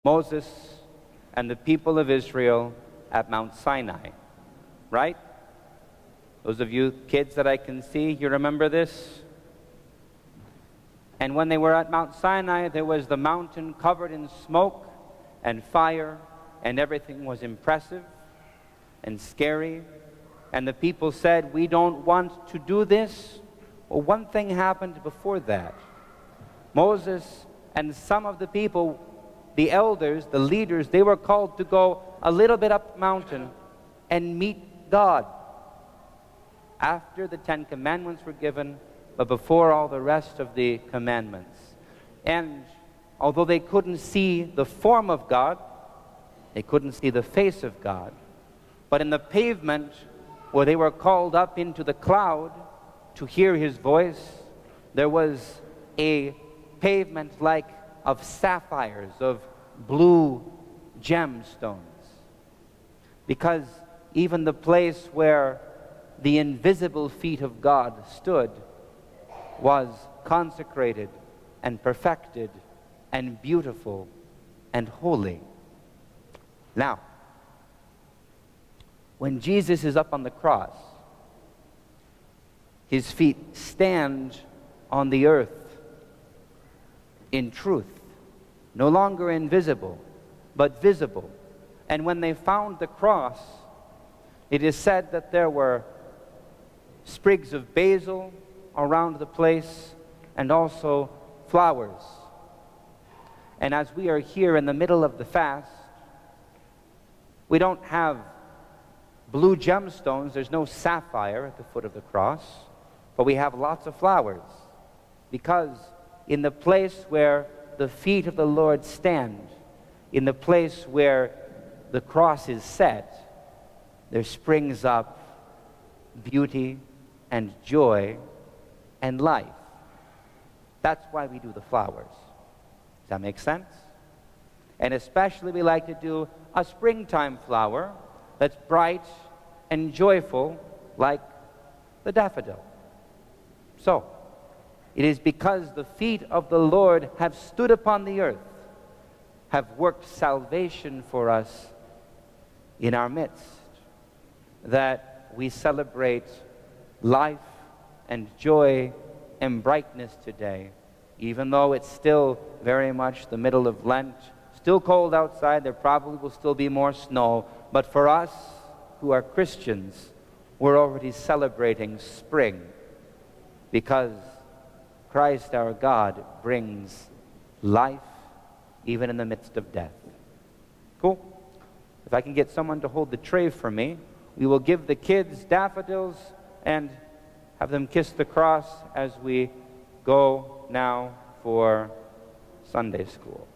Moses and the people of Israel at Mount Sinai, right? Those of you kids that I can see, you remember this? And when they were at Mount Sinai, there was the mountain covered in smoke and fire, and everything was impressive and scary. And the people said, "We don't want to do this." Well, one thing happened before that. Moses and some of the people, the elders, the leaders, they were called to go a little bit up the mountain and meet God. After the 10 Commandments were given, but before all the rest of the commandments. And although they couldn't see the form of God, they couldn't see the face of God, but in the pavement where they were called up into the cloud to hear His voice, there was a pavement like of sapphires, of blue gemstones. Because even the place where the invisible feet of God stood was consecrated and perfected and beautiful and holy. Now, when Jesus is up on the cross, His feet stand on the earth in truth, no longer invisible, but visible. And when they found the cross, it is said that there were sprigs of basil around the place and also flowers. And as we are here in the middle of the fast, we don't have blue gemstones, there's no sapphire at the foot of the cross, but we have lots of flowers. Because in the place where the feet of the Lord stand, in the place where the cross is set, there springs up beauty and joy and life. That's why we do the flowers. Does that make sense? And especially we like to do a springtime flower that's bright and joyful like the daffodil. So, it is because the feet of the Lord have stood upon the earth, have worked salvation for us in our midst, that we celebrate life and joy and brightness today, even though it's still very much the middle of Lent, still cold outside, there probably will still be more snow, but for us who are Christians, we're already celebrating spring, because Christ our God brings life even in the midst of death. Cool? If I can get someone to hold the tray for me, we will give the kids daffodils and have them kiss the cross as we go now for Sunday school.